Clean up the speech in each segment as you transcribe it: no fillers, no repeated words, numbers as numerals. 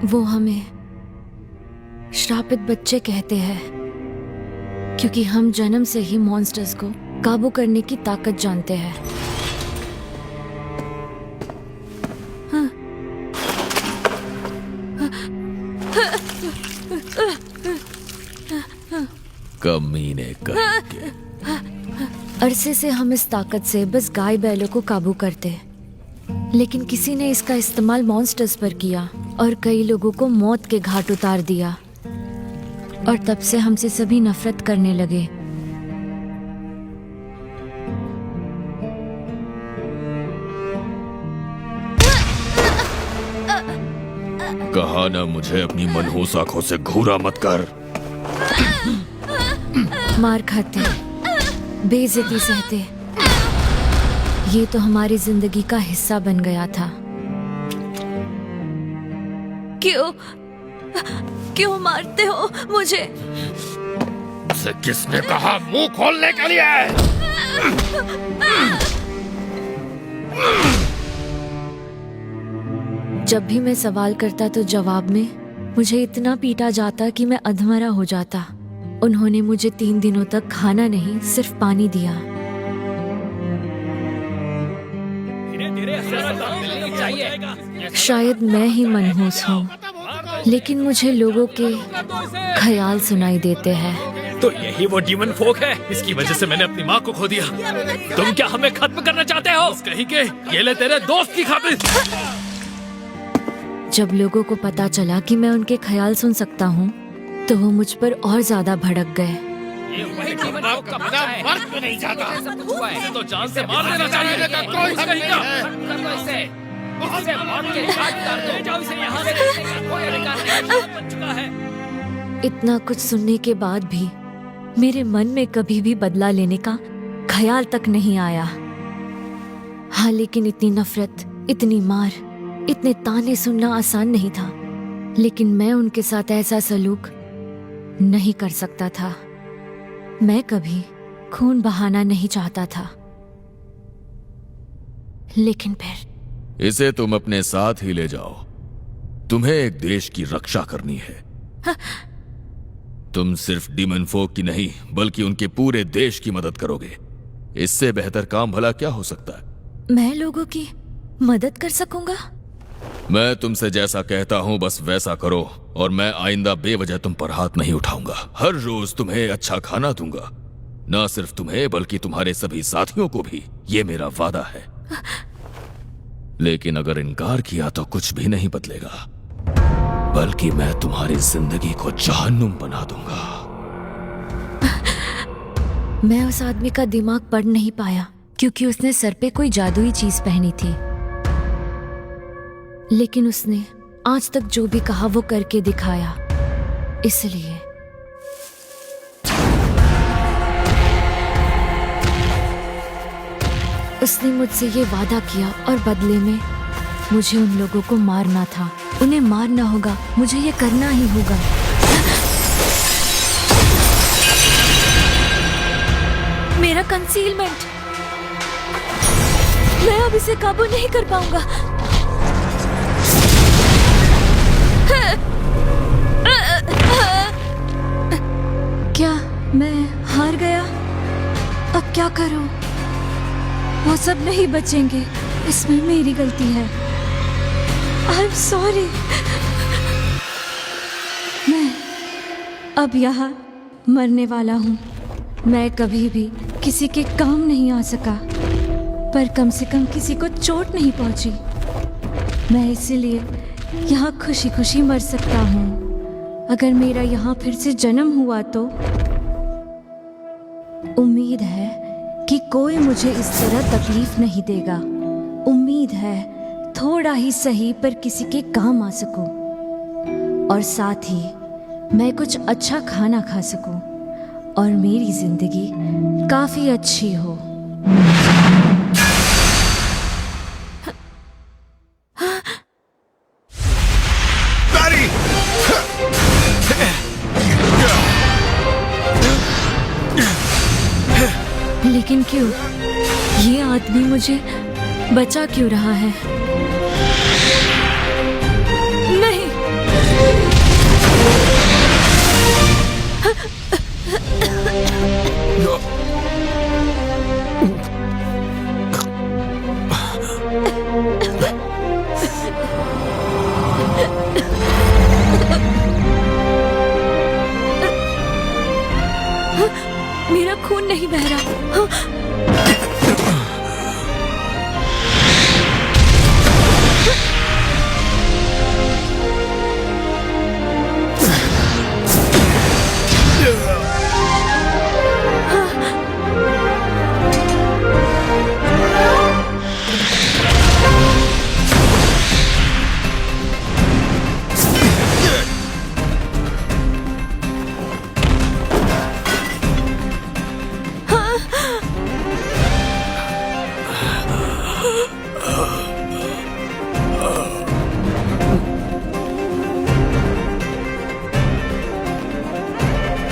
वो हमें श्रापित बच्चे कहते हैं क्योंकि हम जन्म से ही मॉन्स्टर्स को काबू करने की ताकत जानते हैं। कमीने करेंगे। अरसे से हम इस ताकत से बस गाय बैलों को काबू करते, लेकिन किसी ने इसका इस्तेमाल मॉन्स्टर्स पर किया और कई लोगों को मौत के घाट उतार दिया, और तब से हमसे सभी नफरत करने लगे। कहा ना मुझे अपनी मनहूस आंखों से घूरा मत कर। मार खाते, बेइज्जती सहते, ये तो हमारी जिंदगी का हिस्सा बन गया था। क्यों मारते हो मुझे? से किसने कहा मुंह खोलने के लिए? जब भी मैं सवाल करता तो जवाब में मुझे इतना पीटा जाता कि मैं अधमरा हो जाता। उन्होंने मुझे 3 दिनों तक खाना नहीं, सिर्फ पानी दिया। शायद मैं ही मनहूस हूँ, लेकिन मुझे लोगों के ख्याल सुनाई देते हैं। तो यही वो डीमन फोक है, इसकी वजह से मैंने अपनी माँ को खो दिया। तुम क्या हमें खत्म करना चाहते हो? कहीं के ये ले तेरे दोस्त की खातिर। जब लोगों को पता चला कि मैं उनके ख्याल सुन सकता हूँ, तो वो मुझ पर और ज्यादा भड़क गए। मर्द नहीं जाता, तो जान से मार देना चाहिए। इतना कुछ सुनने के बाद भी मेरे मन में कभी भी बदला लेने का ख्याल तक नहीं आया। हाँ, लेकिन इतनी नफरत, इतनी मार, इतने ताने सुनना आसान नहीं था। लेकिन मैं उनके साथ ऐसा सलूक नहीं कर सकता था। मैं कभी खून बहाना नहीं चाहता था, लेकिन फिर इसे तुम अपने साथ ही ले जाओ। तुम्हें एक देश की रक्षा करनी है। तुम सिर्फ डीमन फोक की नहीं, बल्कि उनके पूरे देश की मदद करोगे। इससे बेहतर काम भला क्या हो सकता है? मैं लोगों की मदद कर सकूंगा? मैं तुमसे जैसा कहता हूं बस वैसा करो, और मैं आइंदा बेवजह तुम पर हाथ नहीं उठाऊंगा। हर रोज तुम्हें अच्छा खाना दूंगा, ना सिर्फ तुम्हें बल्कि तुम्हारे सभी साथियों को भी। ये मेरा वादा है। लेकिन अगर इनकार किया तो कुछ भी नहीं बदलेगा, बल्कि मैं तुम्हारी जिंदगी को जहन्नुम बना दूंगा। मैं उस आदमी का दिमाग पढ़ नहीं पाया, क्योंकि उसने सर पे कोई जादुई चीज पहनी थी। लेकिन उसने आज तक जो भी कहा वो करके दिखाया, इसलिए उसने मुझसे ये वादा किया और बदले में मुझे उन लोगों को मारना था। उन्हें मारना होगा, मुझे ये करना ही होगा। मेरा कंसीलमेंट, मैं अब इसे काबू नहीं कर पाऊंगा। क्या मैं हार गया? अब क्या करूं? वो सब नहीं बचेंगे, इसमें मेरी गलती है। I am sorry. मैं अब यहाँ मरने वाला हूँ। मैं कभी भी किसी के काम नहीं आ सका, पर कम से कम किसी को चोट नहीं पहुंची। मैं इसीलिए यहाँ खुशी खुशी मर सकता हूँ। अगर मेरा यहाँ फिर से जन्म हुआ तो उम्मीद है कि कोई मुझे इस तरह तकलीफ नहीं देगा। उम्मीद है थोड़ा ही सही पर किसी के काम आ सकूं, और साथ ही मैं कुछ अच्छा खाना खा सकूं और मेरी जिंदगी काफी अच्छी हो। लेकिन क्यों? ये आदमी मुझे बचा क्यों रहा है? नहीं, मेरा खून नहीं बह रहा।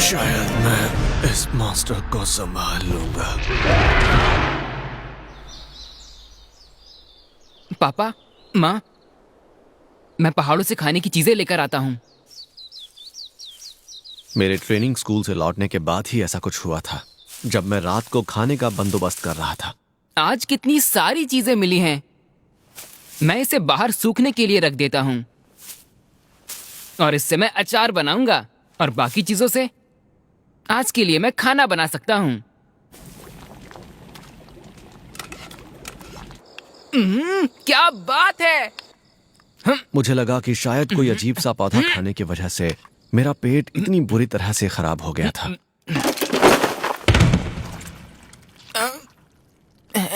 शायद मैं इस मॉन्स्टर को संभाल लूंगा। पापा, माँ, मैं पहाड़ों से खाने की चीजें लेकर आता हूँ। मेरे ट्रेनिंग स्कूल से लौटने के बाद ही ऐसा कुछ हुआ था, जब मैं रात को खाने का बंदोबस्त कर रहा था। आज कितनी सारी चीजें मिली हैं। मैं इसे बाहर सूखने के लिए रख देता हूँ और इससे मैं अचार बनाऊंगा, और बाकी चीजों से आज के लिए मैं खाना बना सकता हूँ। क्या बात है! मुझे लगा कि शायद कोई अजीब सा पौधा खाने की वजह से मेरा पेट इतनी बुरी तरह से खराब हो गया था,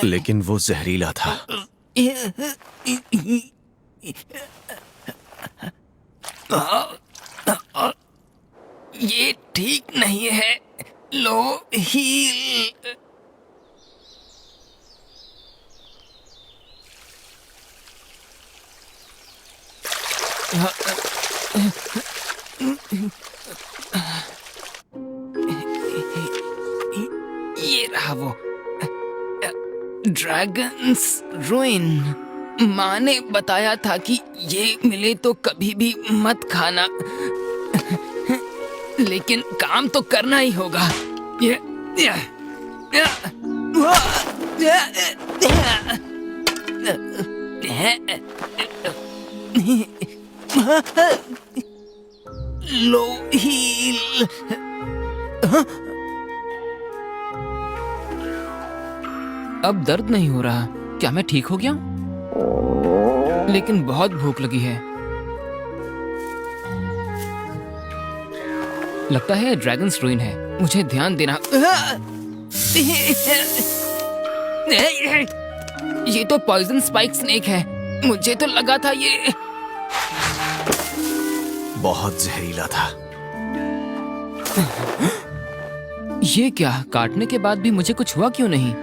लेकिन वो जहरीला था। ये ठीक नहीं है। लो हील। ये रहा वो ड्रैगन्स रूइन। माँ ने बताया था कि ये मिले तो कभी भी मत खाना, लेकिन काम तो करना ही होगा। लो हील। अब दर्द नहीं हो रहा। क्या मैं ठीक हो गया हूँ? लेकिन बहुत भूख लगी है। लगता है ड्रैगन्स रूइन है। मुझे ध्यान देना। ये तो पॉइजन स्पाइक स्नेक है। मुझे तो लगा था ये बहुत जहरीला था। ये क्या? काटने के बाद भी मुझे कुछ हुआ क्यों नहीं?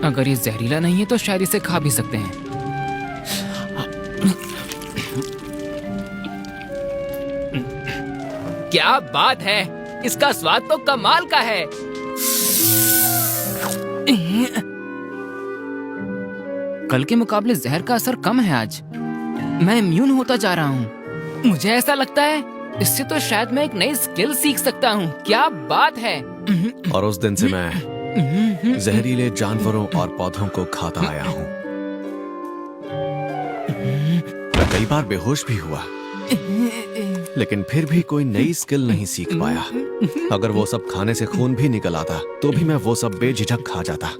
अगर ये जहरीला नहीं है तो शायद इसे खा भी सकते हैं। क्या बात है, इसका स्वाद तो कमाल का है। कल के मुकाबले जहर का असर कम है आज। मैं इम्यून होता जा रहा हूँ। मुझे ऐसा लगता है इससे तो शायद मैं एक नई स्किल सीख सकता हूँ। क्या बात है। और उस दिन से मैं जहरीले जानवरों और पौधों को खाता आया हूँ। मैं कई बार बेहोश भी हुआ, लेकिन फिर भी कोई नई स्किल नहीं सीख पाया। अगर वो सब खाने से खून भी निकल आता तो भी मैं वो सब बेझिझक खा जाता।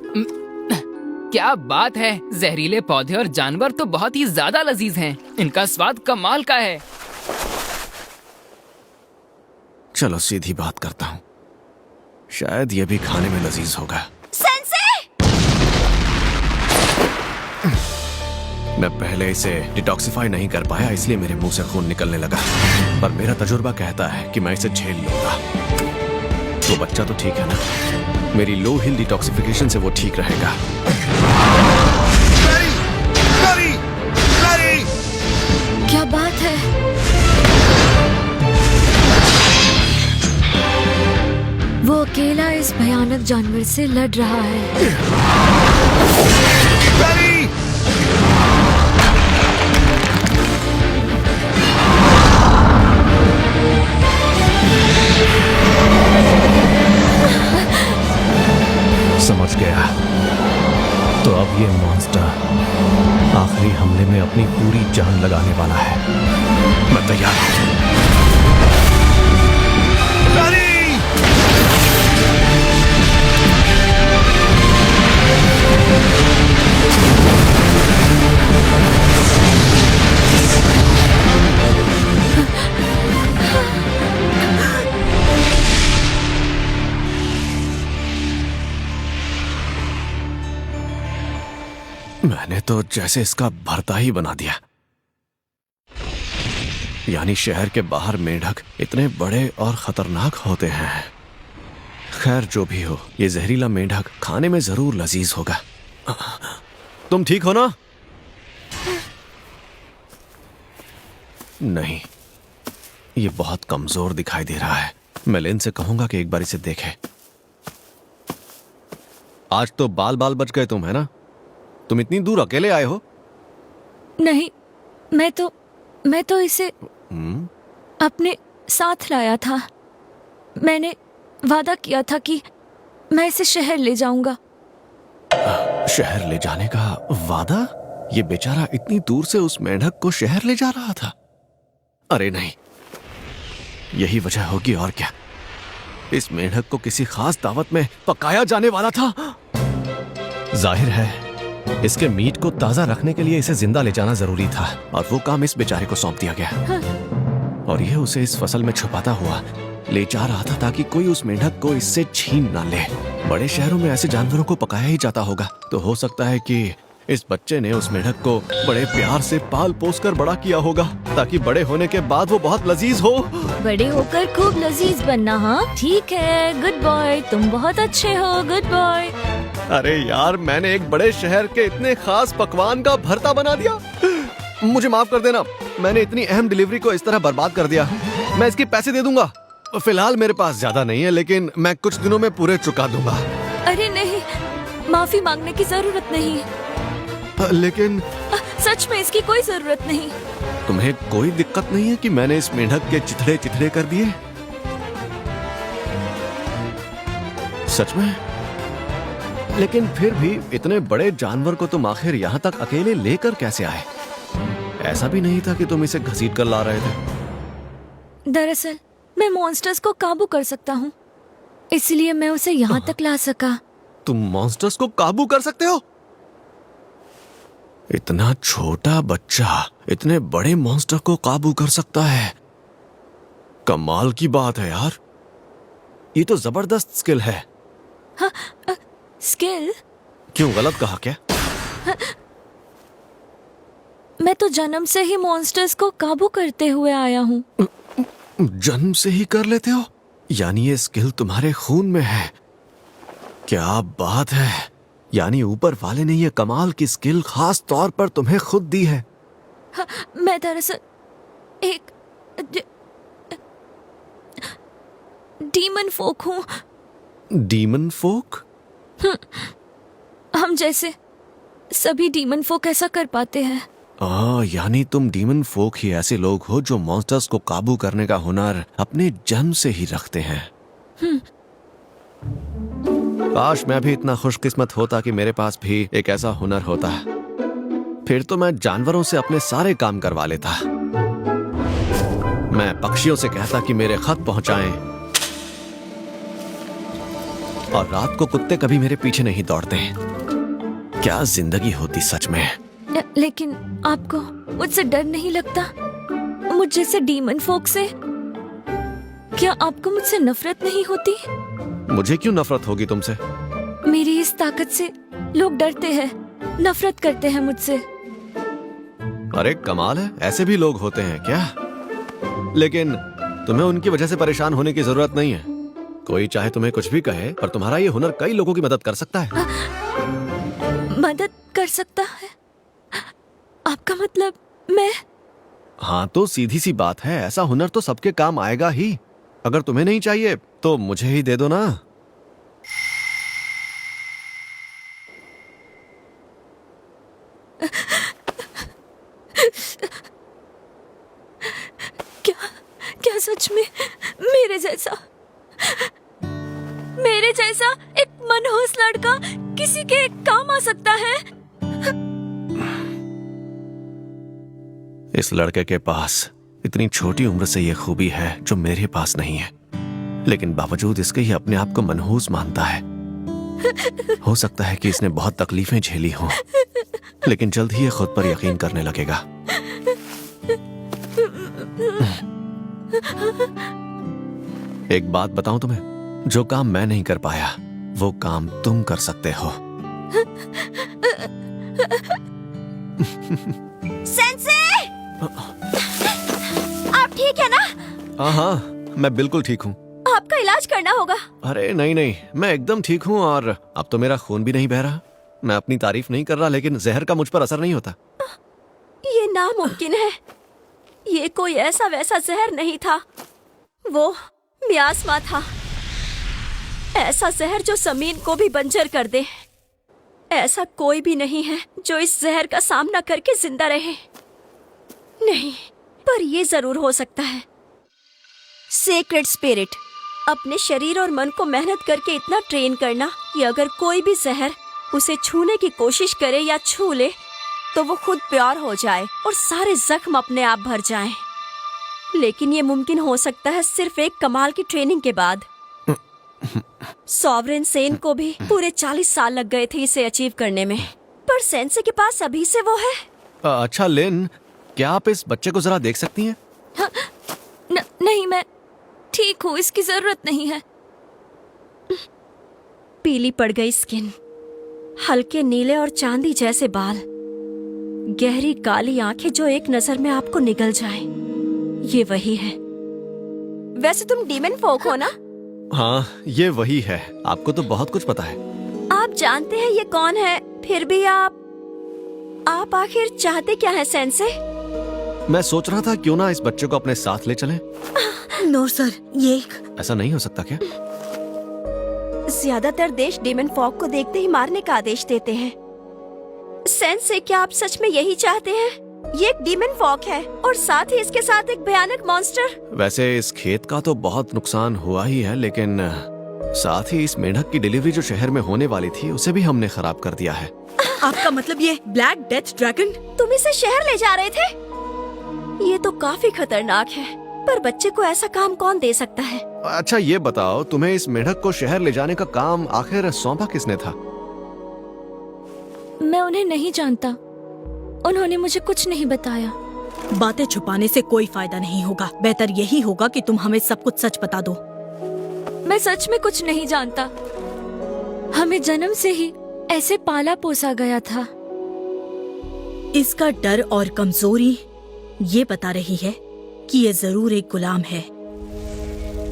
क्या बात है, जहरीले पौधे और जानवर तो बहुत ही ज्यादा लजीज हैं। इनका स्वाद कमाल का है। चलो सीधी बात करता हूँ, शायद ये भी खाने में लजीज होगा। मैं पहले इसे डिटॉक्सिफाई नहीं कर पाया, इसलिए मेरे मुंह से खून निकलने लगा। पर मेरा तजुर्बा कहता है कि मैं इसे झेल लूंगा। तो बच्चा तो ठीक है ना? मेरी लो हिल डिटॉक्सिफिकेशन से वो ठीक रहेगा। क्या बात है? वो अकेला इस भयानक जानवर से लड़ रहा है। समझ गया। तो अब ये मॉन्स्टर आखिरी हमले में अपनी पूरी जान लगाने वाला है। मैं तैयार हूं। मैंने तो जैसे इसका भरता ही बना दिया। यानी शहर के बाहर मेंढक इतने बड़े और खतरनाक होते हैं। खैर जो भी हो, ये जहरीला मेंढक खाने में जरूर लजीज होगा। तुम ठीक हो ना? नहीं, ये बहुत कमजोर दिखाई दे रहा है। मैं लेन से कहूंगा कि एक बार इसे देखे। आज तो बाल बाल बच गए तुम, है ना? तुम इतनी दूर अकेले आए हो? नहीं, मैं तो इसे अपने साथ लाया था। मैंने वादा किया था कि मैं इसे शहर ले जाऊंगा। शहर ले जाने का वादा? ये बेचारा इतनी दूर से उस मेंढक को शहर ले जा रहा था? अरे नहीं, यही वजह होगी और क्या। इस मेंढक को किसी खास दावत में पकाया जाने वाला था। जाहिर है इसके मीट को ताजा रखने के लिए इसे जिंदा ले जाना जरूरी था, और वो काम इस बेचारे को सौंप दिया गया। और यह उसे इस फसल में छुपाता हुआ ले जा रहा था ताकि कोई उस मेंढक को इससे छीन ना ले। बड़े शहरों में ऐसे जानवरों को पकाया ही जाता होगा, तो हो सकता है कि इस बच्चे ने उस मेंढक को बड़े प्यार से पाल पोस कर बड़ा किया होगा, ताकि बड़े होने के बाद वो बहुत लजीज हो। बड़े होकर खूब लजीज बनना। हाँ ठीक है, गुड बॉय, तुम बहुत अच्छे हो, गुड बॉय। अरे यार, मैंने एक बड़े शहर के इतने खास पकवान का भरता बना दिया। मुझे माफ कर देना, मैंने इतनी अहम डिलीवरी को इस तरह बर्बाद कर दिया। मैं इसके पैसे दे दूंगा। फिलहाल मेरे पास ज्यादा नहीं है, लेकिन मैं कुछ दिनों में पूरे चुका दूंगा। अरे नहीं, माफी मांगने की जरूरत नहीं। लेकिन सच में इसकी कोई जरूरत नहीं। तुम्हें कोई दिक्कत नहीं है कि मैंने इस मेंढक के चिथड़े चिथड़े कर दिए? सच में? लेकिन फिर भी इतने बड़े जानवर को तुम आखिर यहाँ तक अकेले लेकर कैसे आए? ऐसा भी नहीं था कि तुम इसे घसीट कर ला रहे थे। दरअसल मैं मॉन्स्टर्स को काबू कर सकता हूँ, इसलिए मैं उसे यहाँ तक ला सका। तुम मॉन्स्टर्स को काबू कर सकते हो? इतना छोटा बच्चा इतने बड़े मॉन्स्टर को काबू कर सकता है? कमाल की बात है यार, ये तो जबरदस्त स्किल है। स्किल? क्यों, गलत कहा क्या? मैं तो जन्म से ही मॉन्स्टर्स को काबू करते हुए आया हूँ। जन्म से ही कर लेते हो? यानी ये स्किल तुम्हारे खून में है। क्या बात है, यानी ऊपर वाले ने ये कमाल की स्किल खास तौर पर तुम्हें खुद दी है। हाँ, मैं दरअसल एक डीमन फोक हूँ। डीमन फोक? हम जैसे सभी डीमन फोक ऐसा कर पाते हैं। यानी तुम डीमन फोक ही ऐसे लोग हो जो मॉन्स्टर्स को काबू करने का हुनर अपने जन्म से ही रखते हैं। काश मैं भी इतना खुशकिस्मत होता कि मेरे पास भी एक ऐसा हुनर होता। फिर तो मैं जानवरों से अपने सारे काम करवा लेता। मैं पक्षियों से कहता कि मेरे खत पहुंचाएं, और रात को कुत्ते कभी मेरे पीछे नहीं दौड़ते। क्या जिंदगी होती सच में। लेकिन आपको मुझसे डर नहीं लगता? मुझ जैसे डीमन फोक से? क्या आपको मुझसे नफरत नहीं होती? मुझे क्यों नफरत होगी तुमसे? मेरी इस ताकत से लोग डरते हैं, नफरत करते हैं मुझसे। अरे कमाल है, ऐसे भी लोग होते हैं क्या? लेकिन तुम्हें उनकी वजह से परेशान होने की जरूरत नहीं है। कोई चाहे तुम्हें कुछ भी कहे, पर तुम्हारा ये हुनर कई लोगों की मदद कर सकता है। मदद कर सकता है? आपका मतलब मैं? हाँ, तो सीधी सी बात है, ऐसा हुनर तो सबके काम आएगा ही। अगर तुम्हें नहीं चाहिए तो मुझे ही दे दो ना। क्या सच में मेरे जैसा एक मनहूस लड़का किसी के काम आ सकता है? इस लड़के के पास इतनी छोटी उम्र से ये खूबी है जो मेरे पास नहीं है, लेकिन बावजूद इसके ये अपने आप को मनहूस मानता है। हो सकता है कि इसने बहुत तकलीफें झेली हों, लेकिन जल्द ही ये खुद पर यकीन करने लगेगा। एक बात बताऊं तुम्हें, जो काम मैं नहीं कर पाया वो काम तुम कर सकते हो। सेंसे! आप ठीक है ना? हाँ, मैं बिल्कुल ठीक हूँ। आपका इलाज करना होगा। अरे नहीं, मैं एकदम ठीक हूँ, और अब तो मेरा खून भी नहीं बह रहा। मैं अपनी तारीफ नहीं कर रहा, लेकिन जहर का मुझ पर असर नहीं होता। ये नामुमकिन है। ये कोई ऐसा वैसा जहर नहीं था, वो मियास्मा था। ऐसा जहर जो जमीन को भी बंजर कर दे। ऐसा कोई भी नहीं है जो इस जहर का सामना करके जिंदा रहे। नहीं, पर ये जरूर हो सकता है। सेक्रेड स्पिरिट, अपने शरीर और मन को मेहनत करके इतना ट्रेन करना कि अगर कोई भी जहर उसे छूने की कोशिश करे या छू ले तो वो खुद प्योर हो जाए और सारे जख्म अपने आप भर जाएं। लेकिन ये मुमकिन हो सकता है सिर्फ एक कमाल की ट्रेनिंग के बाद। सॉवरेन सेन को भी पूरे 40 साल लग गए थे इसे अचीव करने में, पर सेंसे के पास अभी से वो है। अच्छा लिन, क्या आप इस बच्चे को जरा देख सकती हैं? हाँ, नहीं, मैं ठीक हूँ, इसकी जरूरत नहीं है। पीली पड़ गई स्किन, हल्के नीले और चांदी जैसे बाल, गहरी काली आंखें जो एक नजर में आपको निगल जाए, ये वही है। वैसे तुम डीमन फोक हो ना? हाँ, ये वही है। आपको तो बहुत कुछ पता है। आप जानते हैं ये कौन है, फिर भी आप आखिर चाहते क्या है सेंसे? मैं सोच रहा था क्यों ना इस बच्चे को अपने साथ ले चलें। नो सर, ये ऐसा नहीं हो सकता क्या? ज्यादातर देश डीमन फॉक को देखते ही मारने का आदेश देते हैं। सेंसे, क्या आप सच में यही चाहते हैं? ये एक डीमन फॉक है और साथ ही इसके साथ एक भयानक मॉन्स्टर। वैसे इस खेत का तो बहुत नुकसान हुआ ही है, लेकिन साथ ही इस मेंढक की डिलीवरी जो शहर में होने वाली थी उसे भी हमने खराब कर दिया है। आपका मतलब ये ब्लैक डेथ ड्रैगन? तुम इसे शहर ले जा रहे थे? ये तो काफी खतरनाक है, पर बच्चे को ऐसा काम कौन दे सकता है? अच्छा ये बताओ, तुम्हें इस मेंढक को शहर ले जाने का काम आखिर सौंपा किसने था? मैं उन्हें नहीं जानता, उन्होंने मुझे कुछ नहीं बताया। बातें छुपाने से कोई फायदा नहीं होगा। बेहतर यही होगा कि तुम हमें सब कुछ सच बता दो। मैं सच में कुछ नहीं जानता। हमें जन्म से ही ऐसे पाला पोसा गया था। इसका डर और कमजोरी ये बता रही है कि ये जरूर एक गुलाम है।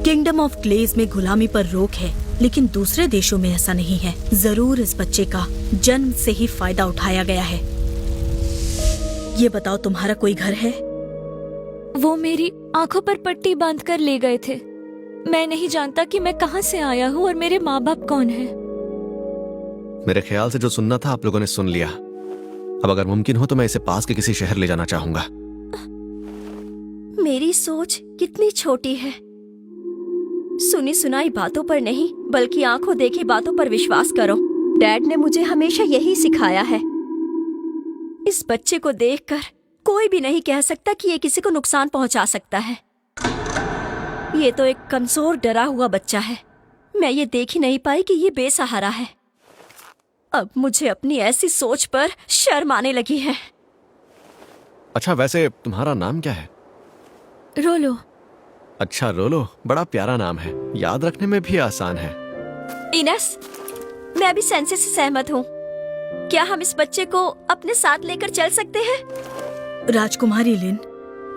किंगडम ऑफ ग्लेज में गुलामी पर रोक है, लेकिन दूसरे देशों में ऐसा नहीं है। जरूर इस बच्चे का जन्म से ही फायदा उठाया गया है। ये बताओ, तुम्हारा कोई घर है? वो मेरी आंखों पर पट्टी बांध कर ले गए थे। मैं नहीं जानता कि मैं कहाँ से आया हूँ और मेरे माँ बाप कौन है। मेरे ख्याल से जो सुनना था आप लोगों ने सुन लिया। अब अगर मुमकिन हो तो मैं इसे पास के किसी शहर ले जाना चाहूंगा। मेरी सोच कितनी छोटी है। सुनी सुनाई बातों पर नहीं, बल्कि आंखों देखी बातों पर विश्वास करो। डैड ने मुझे हमेशा यही सिखाया है। इस बच्चे को देखकर कोई भी नहीं कह सकता कि ये किसी को नुकसान पहुंचा सकता है। ये तो एक कमजोर डरा हुआ बच्चा है। मैं ये देख ही नहीं पाई कि ये बेसहारा है। अब मुझे अपनी ऐसी सोच पर शर्म आने लगी है। अच्छा, वैसे तुम्हारा नाम क्या है? रोलो। अच्छा, रोलो, बड़ा प्यारा नाम है, याद रखने में भी आसान है। इनेस, मैं भी सेंसे से सहमत हूँ। क्या हम इस बच्चे को अपने साथ लेकर चल सकते हैं? राजकुमारी लिन,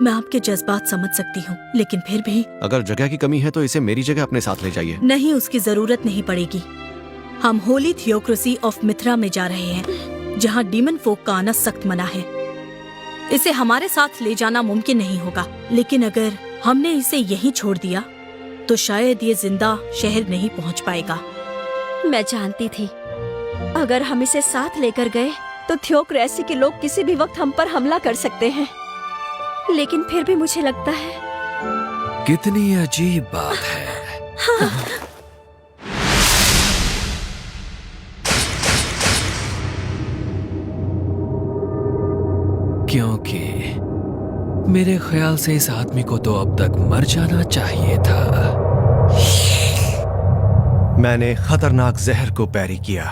मैं आपके जज्बात समझ सकती हूँ, लेकिन फिर भी अगर जगह की कमी है तो इसे मेरी जगह अपने साथ ले जाइए। नहीं, उसकी जरूरत नहीं पड़ेगी। हम होली थियोक्रेसी ऑफ मिथ्रा में जा रहे हैं, जहाँ डीमन फोक का आना सख्त मना है। इसे हमारे साथ ले जाना मुमकिन नहीं होगा, लेकिन अगर हमने इसे यहीं छोड़ दिया तो शायद ये जिंदा शहर नहीं पहुँच पाएगा। मैं जानती थी अगर हम इसे साथ लेकर गए तो थियोक्रेसी के लोग किसी भी वक्त हम पर हमला कर सकते हैं, लेकिन फिर भी मुझे लगता है कितनी अजीब बात है। क्योंकि मेरे ख्याल से इस आदमी को तो अब तक मर जाना चाहिए था। मैंने खतरनाक जहर को पैरी किया।